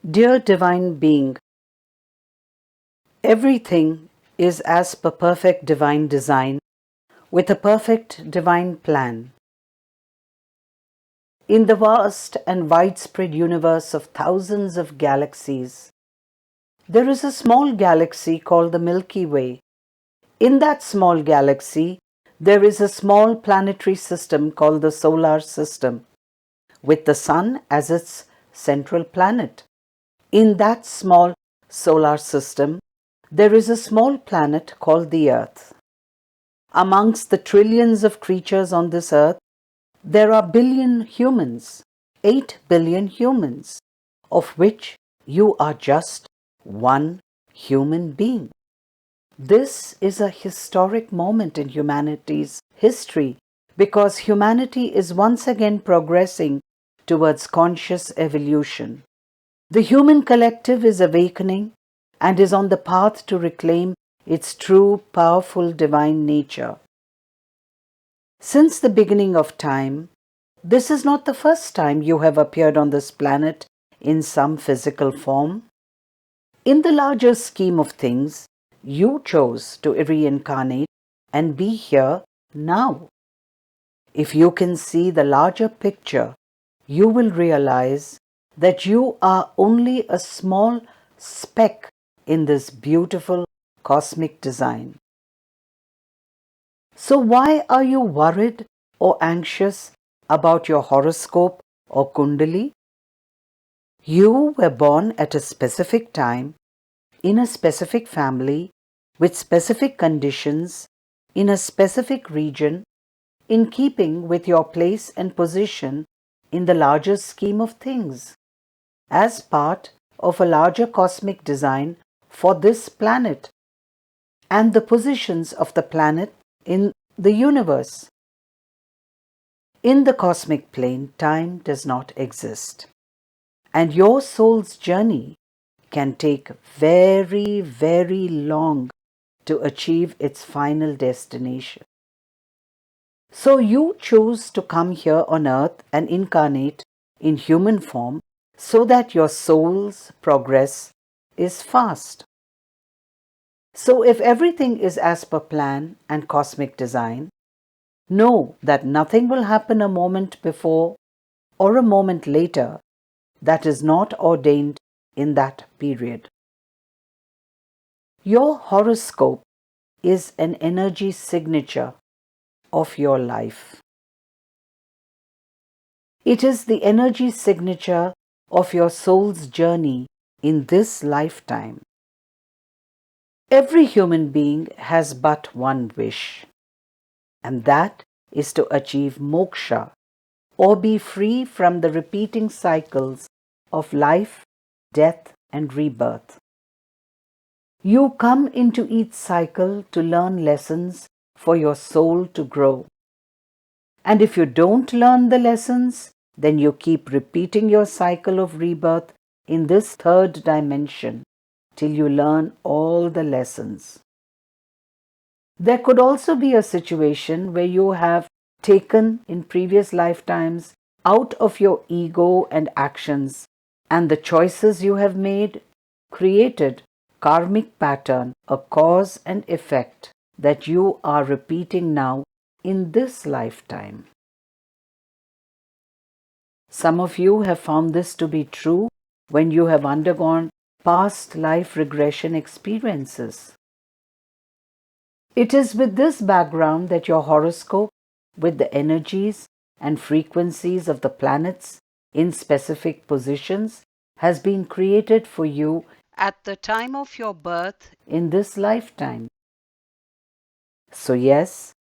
Dear Divine Being, everything is as per perfect divine design with a perfect divine plan. In the vast and widespread universe of thousands of galaxies, there is a small galaxy called the Milky Way. In that small galaxy, there is a small planetary system called the Solar System, with the Sun as its central planet. In that small solar system, there is a small planet called the Earth. Amongst the trillions of creatures on this earth, there are billion humans, 8 billion humans, of which you are just one human being. This is a historic moment in humanity's history because humanity is once again progressing towards conscious evolution. The human collective is awakening and is on the path to reclaim its true, powerful divine nature. Since the beginning of time, this is not the first time you have appeared on this planet in some physical form. In the larger scheme of things, you chose to reincarnate and be here now. If you can see the larger picture, you will realize that you are only a small speck in this beautiful cosmic design. So why are you worried or anxious about your horoscope or kundali? You were born at a specific time, in a specific family, with specific conditions, in a specific region, in keeping with your place and position in the larger scheme of things, as part of a larger cosmic design for this planet and the positions of the planet in the universe. In the cosmic plane, time does not exist, and your soul's journey can take very, very long to achieve its final destination. So you choose to come here on earth and incarnate in human form so that your soul's progress is fast. So if everything is as per plan and cosmic design, know that nothing will happen a moment before or a moment later that is not ordained in that period. Your horoscope is an energy signature of your life. It is the energy signature of your soul's journey in this lifetime. Every human being has but one wish, and that is to achieve moksha or be free from the repeating cycles of life, death, and rebirth. You come into each cycle to learn lessons for your soul to grow. And if you don't learn the lessons, then you keep repeating your cycle of rebirth in this third dimension till you learn all the lessons. There could also be a situation where you have taken in previous lifetimes out of your ego and actions, and the choices you have made created karmic pattern, a cause and effect that you are repeating now in this lifetime. Some of you have found this to be true when you have undergone past life regression experiences. It is with this background that your horoscope, with the energies and frequencies of the planets in specific positions, has been created for you at the time of your birth in this lifetime. So yes,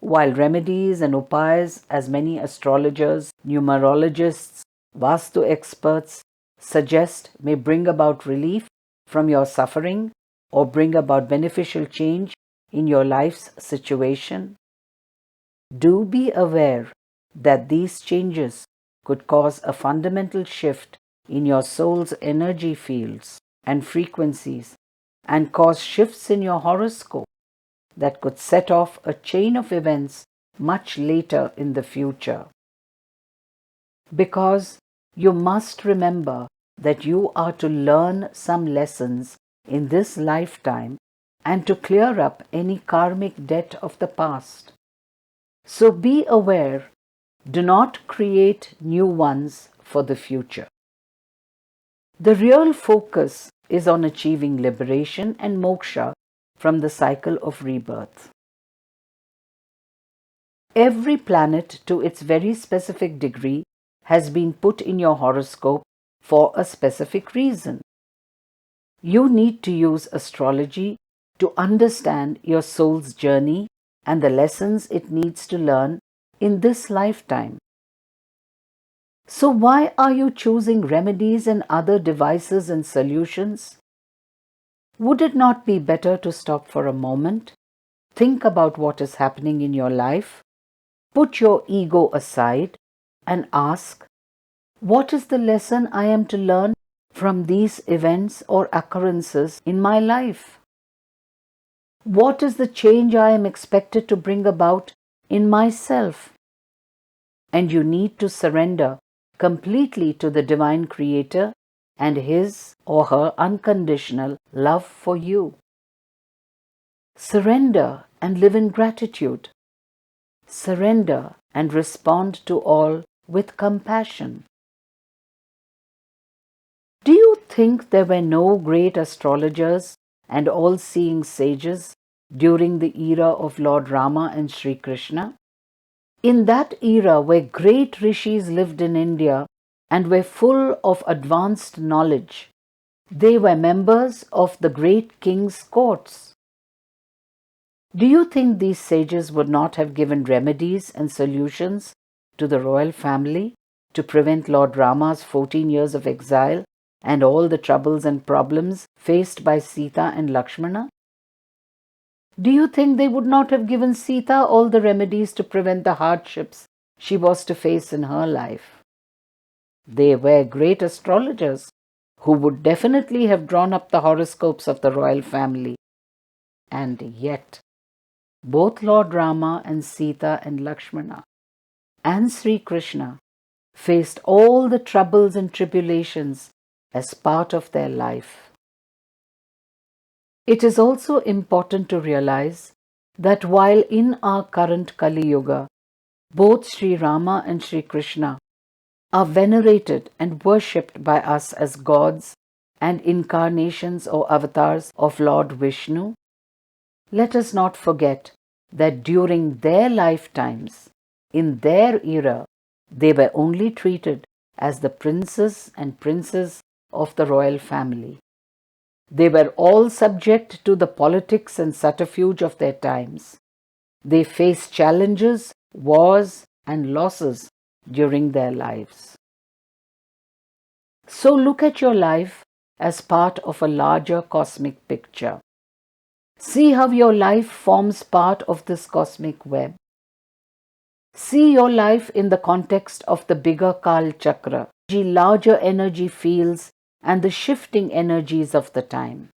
while remedies and upayas, as many astrologers, numerologists, vastu experts suggest, may bring about relief from your suffering or bring about beneficial change in your life's situation, do be aware that these changes could cause a fundamental shift in your soul's energy fields and frequencies and cause shifts in your horoscope that could set off a chain of events much later in the future. Because you must remember that you are to learn some lessons in this lifetime and to clear up any karmic debt of the past. So be aware, do not create new ones for the future. The real focus is on achieving liberation and moksha from the cycle of rebirth. Every planet, to its very specific degree, has been put in your horoscope for a specific reason. You need to use astrology to understand your soul's journey and the lessons it needs to learn in this lifetime. So why are you choosing remedies and other devices and solutions? Would it not be better to stop for a moment, think about what is happening in your life, put your ego aside, and ask, what is the lesson I am to learn from these events or occurrences in my life? What is the change I am expected to bring about in myself? And you need to surrender completely to the Divine Creator and His or her unconditional love for you. Surrender and live in gratitude. Surrender and respond to all with compassion. Do you think there were no great astrologers and all-seeing sages during the era of Lord Rama and Sri Krishna? In that era where great rishis lived in India and were full of advanced knowledge, they were members of the great king's courts. Do you think these sages would not have given remedies and solutions to the royal family to prevent Lord Rama's 14 years of exile and all the troubles and problems faced by Sita and Lakshmana? Do you think they would not have given Sita all the remedies to prevent the hardships she was to face in her life? They were great astrologers who would definitely have drawn up the horoscopes of the royal family. And yet, both Lord Rama and Sita and Lakshmana and Sri Krishna faced all the troubles and tribulations as part of their life. It is also important to realize that while in our current Kali Yuga, both Sri Rama and Sri Krishna are venerated and worshipped by us as gods and incarnations or avatars of Lord Vishnu, let us not forget that during their lifetimes, in their era, they were only treated as the princes and princes of the royal family. They were all subject to the politics and subterfuge of their times. They faced challenges, wars, and losses during their lives. So look at your life as part of a larger cosmic picture. See how your life forms part of this cosmic web. See your life in the context of the bigger Kal Chakra, the larger energy fields and the shifting energies of the time.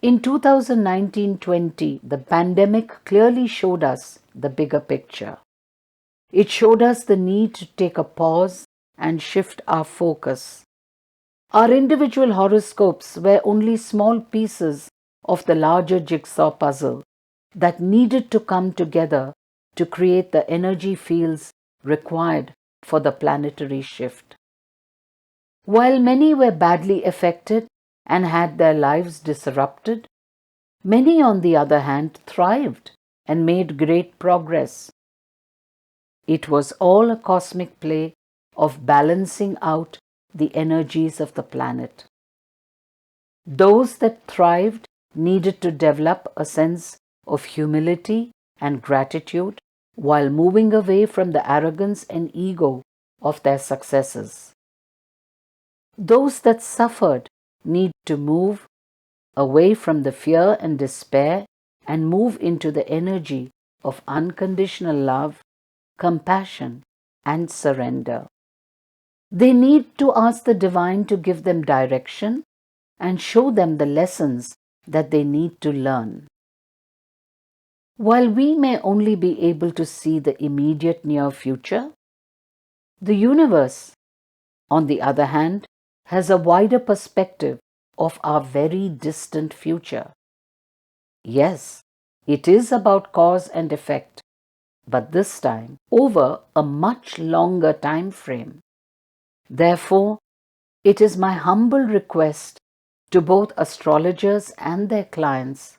In 2019-20, the pandemic clearly showed us the bigger picture. It showed us the need to take a pause and shift our focus. Our individual horoscopes were only small pieces of the larger jigsaw puzzle that needed to come together to create the energy fields required for the planetary shift. While many were badly affected and had their lives disrupted, many, on the other hand, thrived and made great progress. It was all a cosmic play of balancing out the energies of the planet. Those that thrived needed to develop a sense of humility and gratitude while moving away from the arrogance and ego of their successes. Those that suffered need to move away from the fear and despair and move into the energy of unconditional love, compassion, and surrender. They need to ask the divine to give them direction and show them the lessons that they need to learn. While we may only be able to see the immediate near future, the universe on the other hand, has a wider perspective of our very distant future. Yes, it is about cause and effect, but this time over a much longer time frame. Therefore, it is my humble request to both astrologers and their clients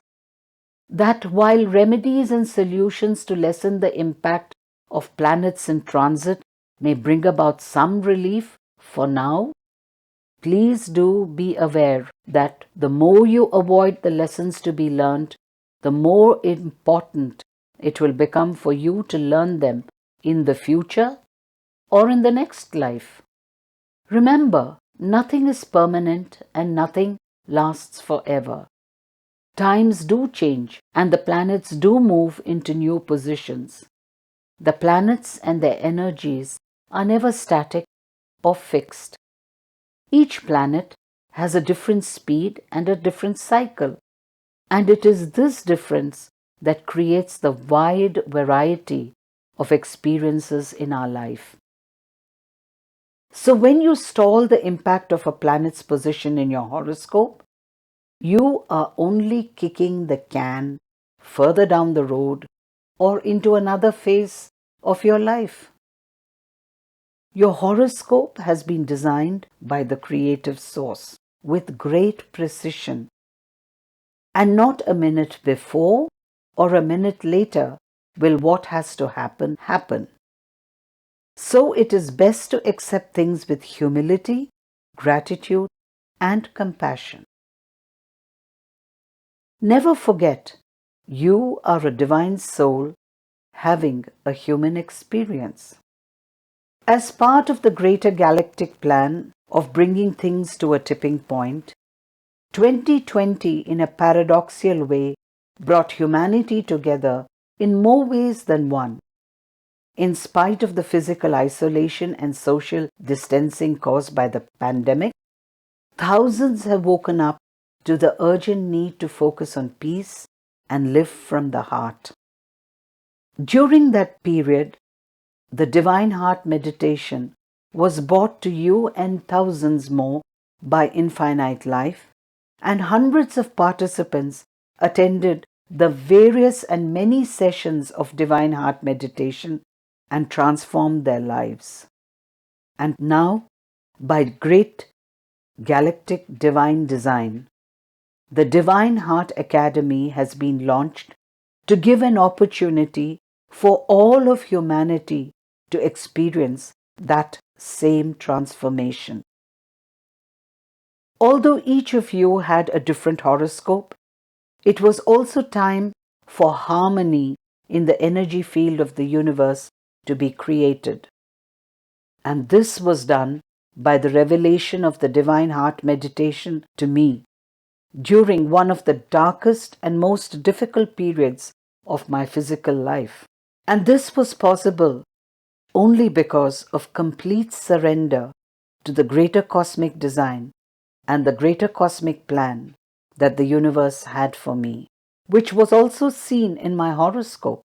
that while remedies and solutions to lessen the impact of planets in transit may bring about some relief for now, please do be aware that the more you avoid the lessons to be learned, the more important it will become for you to learn them in the future or in the next life. Remember, nothing is permanent and nothing lasts forever. Times do change and the planets do move into new positions. The planets and their energies are never static or fixed. Each planet has a different speed and a different cycle, and it is this difference that creates the wide variety of experiences in our life. So when you stall the impact of a planet's position in your horoscope, you are only kicking the can further down the road or into another phase of your life. Your horoscope has been designed by the creative source with great precision, and not a minute before or a minute later will what has to happen happen. So it is best to accept things with humility, gratitude, and compassion. Never forget, you are a divine soul having a human experience. As part of the greater galactic plan of bringing things to a tipping point, 2020 in a paradoxical way brought humanity together in more ways than one. In spite of the physical isolation and social distancing caused by the pandemic, thousands have woken up to the urgent need to focus on peace and live from the heart. During that period, the Divine Heart meditation was brought to you and thousands more by Infinite Life, and hundreds of participants attended the various and many sessions of Divine Heart meditation and transformed their lives. And now, by great galactic divine design, the Divine Heart Academy has been launched to give an opportunity for all of humanity to experience that same transformation. Although each of you had a different horoscope, it was also time for harmony in the energy field of the universe to be created. And this was done by the revelation of the Divine Heart meditation to me during one of the darkest and most difficult periods of my physical life. And this was possible only because of complete surrender to the greater cosmic design and the greater cosmic plan that the universe had for me, which was also seen in my horoscope.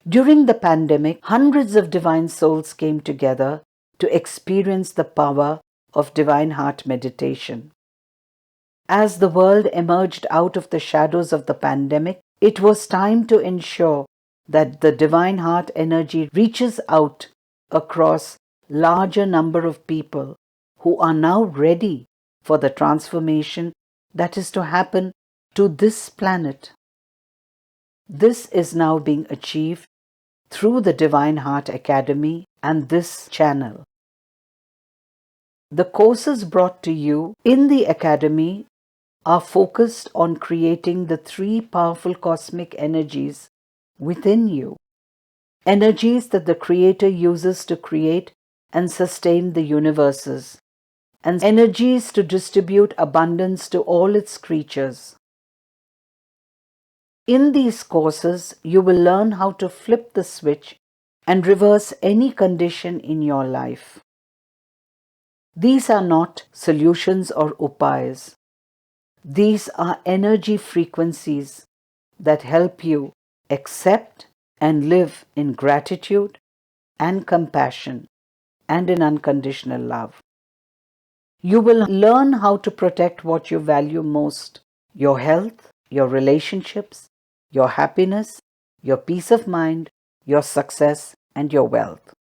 During the pandemic, hundreds of divine souls came together to experience the power of Divine Heart meditation. As the world emerged out of the shadows of the pandemic, it was time to ensure that the Divine Heart energy reaches out across larger number of people who are now ready for the transformation that is to happen to this planet. This is now being achieved through the Divine Heart Academy and this channel. The courses brought to you in the Academy are focused on creating the three powerful cosmic energies within you. Energies that the Creator uses to create and sustain the universes, and energies to distribute abundance to all its creatures. In these courses, you will learn how to flip the switch and reverse any condition in your life. These are not solutions or upayas. These are energy frequencies that help you accept and live in gratitude and compassion and in unconditional love. You will learn how to protect what you value most: your health, your relationships, your happiness, your peace of mind, your success, and your wealth.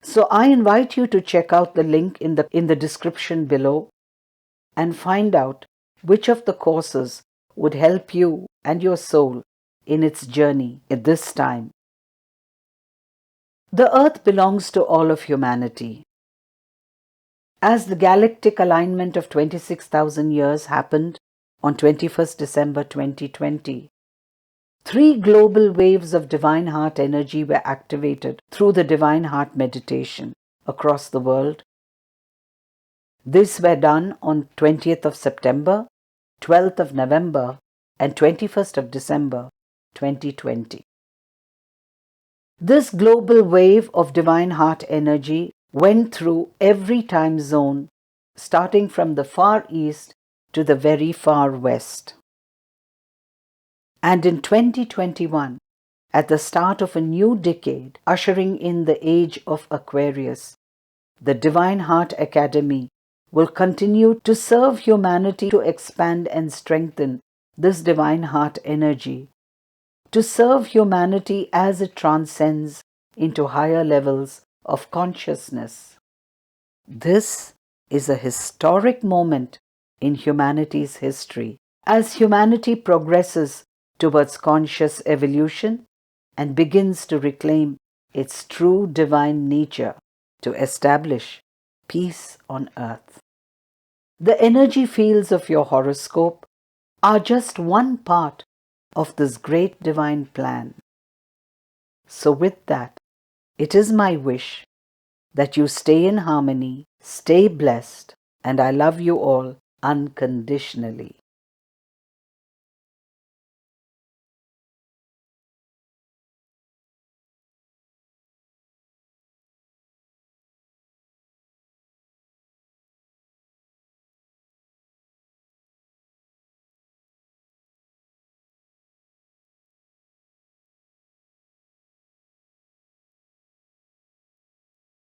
So I invite you to check out the link in the description below and find out which of the courses would help you and your soul in its journey at this time. The earth belongs to all of humanity. As the galactic alignment of 26,000 years happened on 21st December 2020, three global waves of divine heart energy were activated through the divine heart meditation across the world. These were done on 20th of September, 12th of November, and 21st of December 2020. This global wave of divine heart energy went through every time zone, starting from the far east to the very far west. And in 2021, at the start of a new decade, ushering in the age of Aquarius, the Divine Heart Academy will continue to serve humanity to expand and strengthen this divine heart energy, to serve humanity as it transcends into higher levels of consciousness. This is a historic moment in humanity's history as humanity progresses towards conscious evolution and begins to reclaim its true divine nature to establish peace on earth. The energy fields of your horoscope are just one part of this great divine plan. So with that, it is my wish that you stay in harmony, stay blessed, and I love you all unconditionally.